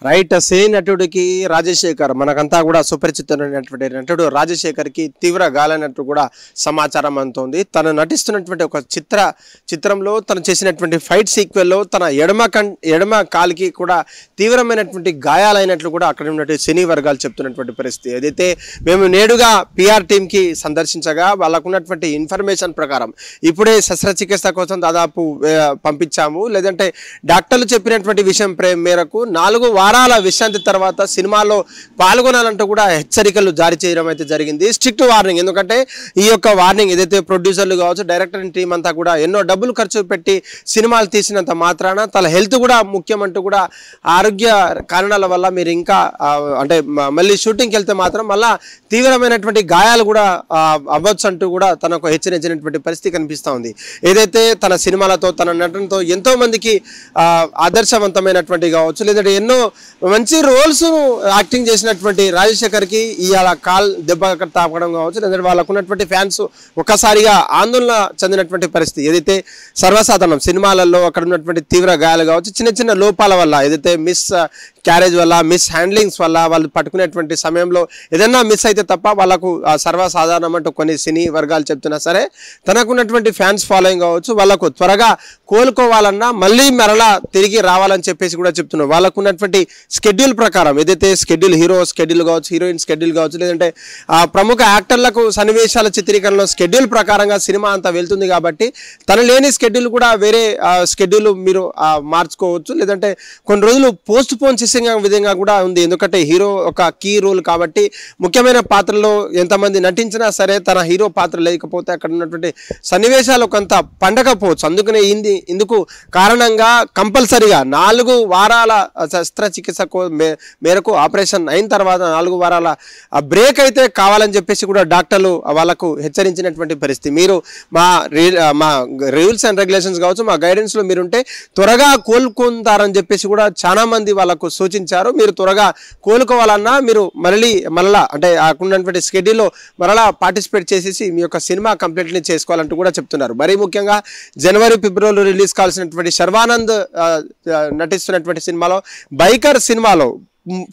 Right. Same నటుడికి Rajasekhar మనకంతా కూడా సుపరిచితమైనటువంటి నటుడు రాజశేఖర్ కి తీవ్ర గాలైనట్టు కూడా సమాచారం అందుతోంది. తను నటిస్తున్నటువంటి ఒక చిత్రంలో తను చేసినటువంటి ఫైట్ సీక్వెల్లో తన ఎడమ కాలికి కూడా తీవ్రమైనటువంటి గాయాలైనట్లు కూడా అక్కడ ఉన్నటువంటి సినీ వర్గాలు చెప్తున్నటువంటి పరిస్థితి. ఏదైతే మేము నేడుగా పిఆర్ టీంకి సందర్శించగా వాళ్ళకు ఉన్నటువంటి ఇన్ఫర్మేషన్ ప్రకారం ఇప్పుడే శస్త్రచికిత్స కోసం దాదాపు పంపించాము, లేదంటే డాక్టర్లు చెప్పినటువంటి విషయం మేరకు 4 వారాల విశ్రాంతి తర్వాత సినిమాలో పాల్గొనాలంటూ కూడా హెచ్చరికలు జారీ చేయడం అయితే జరిగింది. Strict warning. ఎందుకంటే ఈ యొక్క వార్నింగ్ ఏదైతే ప్రొడ్యూసర్లు కావచ్చు, డైరెక్టర్ టీం అంతా కూడా ఎన్నో డబ్బులు ఖర్చు పెట్టి సినిమాలు తీసినంత మాత్రాన తన హెల్త్ కూడా ముఖ్యమంటూ కూడా ఆరోగ్య కారణాల వల్ల మీరు ఇంకా అంటే మళ్ళీ షూటింగ్కి వెళ్తే మాత్రం మళ్ళా తీవ్రమైనటువంటి గాయాలు కూడా అవ్వచ్చు అంటూ కూడా తనకు హెచ్చరించినటువంటి పరిస్థితి కనిపిస్తూ ఉంది. ఏదైతే తన సినిమాలతో తన నటనతో ఎంతో మందికి ఆదర్శవంతమైనటువంటి కావచ్చు, లేదంటే ఎన్నో మంచి రోల్స్ యాక్టింగ్ చేసినటువంటి రాజశేఖర్ కి ఇవాళ కాల్ దెబ్బ తాపడం కావచ్చు, లేదంటే వాళ్ళకు ఉన్నటువంటి ఫ్యాన్స్ ఒక్కసారిగా ఆందోళన చెందినటువంటి పరిస్థితి. ఏదైతే సర్వసాధారణం సినిమాలలో అక్కడ ఉన్నటువంటి తీవ్ర గాయాలు కావచ్చు, చిన్న చిన్న లోపాల వల్ల ఏదైతే మిస్ క్యారేజ్ వల్ల, మిస్ హ్యాండ్లింగ్స్ వల్ల వాళ్ళు పట్టుకునేటువంటి సమయంలో ఏదైనా మిస్ అయితే తప్ప వాళ్ళకు సర్వసాధారణం అంటూ కొన్ని సినీ వర్గాలు చెప్తున్నా సరే తనకున్నటువంటి ఫ్యాన్స్ ఫాలోయింగ్ కావచ్చు, వాళ్ళకు త్వరగా కోలుకోవాలన్నా మళ్ళీ మరలా తిరిగి రావాలని చెప్పేసి కూడా చెప్తున్నారు. వాళ్ళకు ఉన్నటువంటి షెడ్యూల్ ప్రకారం ఏదైతే హీరో షెడ్యూల్ కావచ్చు, హీరోయిన్ షెడ్యూల్ కావచ్చు, లేదంటే ప్రముఖ యాక్టర్లకు సన్నివేశాల చిత్రీకరణలో షెడ్యూల్ ప్రకారంగా సినిమా అంతా వెళ్తుంది కాబట్టి తన లేని షెడ్యూల్ కూడా వేరే షెడ్యూల్ మీరు మార్చుకోవచ్చు, లేదంటే కొన్ని రోజులు పోస్ట్ పోన్ చేసే విధంగా కూడా ఉంది. ఎందుకంటే హీరో ఒక కీ రోల్ కాబట్టి ముఖ్యమైన పాత్రలో ఎంతమంది నటించినా సరే తన హీరో పాత్ర లేకపోతే అక్కడ ఉన్నటువంటి సన్నివేశాలు కొంత పండకపోవచ్చు. అందుకనే ఇందుకు కారణంగా కంపల్సరిగా 4 వారాల శస్త్రచికిత్స మేరకు ఆపరేషన్ అయిన తర్వాత 4 వారాల బ్రేక్ అయితే కావాలని చెప్పేసి కూడా డాక్టర్లు వాళ్ళకు హెచ్చరించినటువంటి పరిస్థితి. మీరు మా రూల్స్ అండ్ రెగ్యులేషన్స్ కావచ్చు, మా గైడెన్స్ లో మీరుంటే త్వరగా కోలుకుంటారని చెప్పేసి కూడా చాలా మంది వాళ్ళకు సూచించారు. మీరు త్వరగా కోలుకోవాలన్నా మీరు మళ్ళా అంటే ఉన్నటువంటి షెడ్యూల్లో మరలా పార్టిసిపేట్ చేసేసి మీ యొక్క సినిమా కంప్లీట్లీ చేసుకోవాలంటూ కూడా చెప్తున్నారు. మరీ ముఖ్యంగా జనవరి ఫిబ్రవరిలో రిలీజ్ కావాల్సినటువంటి శర్వానంద్ నటిస్తున్నటువంటి సినిమాలో బైకర్ సినిమాలో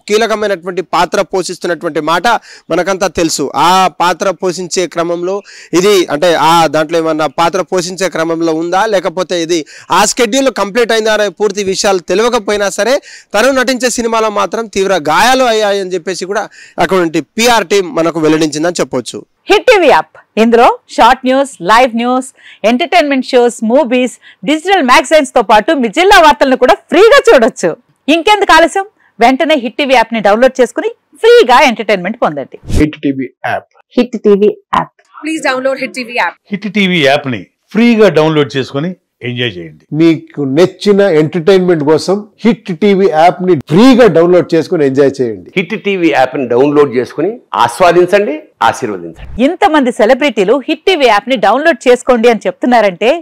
కీలకమైనటువంటి పాత్ర పోషిస్తున్నటువంటి మాట మనకంతా తెలుసు. ఆ పాత్ర పోషించే క్రమంలో ఇది అంటే దాంట్లో ఏమన్నా పాత్ర పోషించే క్రమంలో ఉందా, లేకపోతే ఇది ఆ షెడ్యూల్ కంప్లీట్ అయిందా అనే పూర్తి విషయాలు తెలియకపోయినా సరే తను నటించే సినిమాలో మాత్రం తీవ్ర గాయాలు అయ్యాయని చెప్పేసి కూడా అటువంటి పిఆర్ టీం మనకు వెల్లడించిందని చెప్పొచ్చు. హిట్ టీవీ యాప్, ఇందులో short news, live news, entertainment shows, movies, digital magazines తో పాటు మీ జిల్లా వార్తలను కూడా ఫ్రీగా చూడొచ్చు. ఇంకెందుకు ఆలస్యం, వెంటనే హిట్ టీవీ యాప్ ని డౌన్లోడ్ చేసుకుని ఫ్రీగా ఎంటర్టైన్మెంట్ పొందండి. Hit TV app. Hit TV app. Please download hit TV app. Hit TV app ని ఫ్రీగా డౌన్లోడ్ చేసుకుని ఎంజాయ్ చేయండి. మీకు నచ్చిన ఎంటర్టైన్మెంట్ కోసం హిట్ టీవీ యాప్ ని ఫ్రీగా డౌన్లోడ్ చేసుకుని ఎంజాయ్ చేయండి. హిట్ టీవీ యాప్ ని డౌన్లోడ్ చేసుకుని ఆస్వాదించండి, ఆశీర్వదించండి. ఇంతమంది సెలబ్రిటీలు హిట్ టీవీ యాప్ ని డౌన్లోడ్ చేసుకోండి అని చెప్తున్నారంటే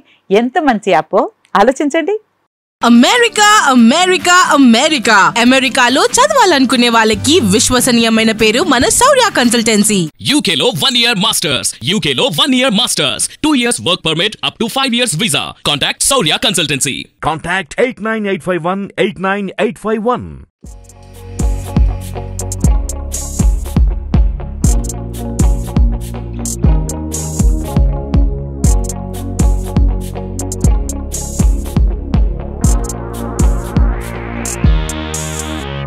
ఎంత మంచి యాప్ ఆలోచించండి. అమెరికా అమెరికా అమెరికా అమెరికాలో చదవాలనుకునే వాళ్ళకి విశ్వసనీయమైన పేరు మన శౌర్య కన్సల్టెన్సీ. UK లో 1 year masters, UK లో 1 year masters, 2 years work permit up to 5 years visa. Contact Saurya Consultancy. Contact 89851 89851.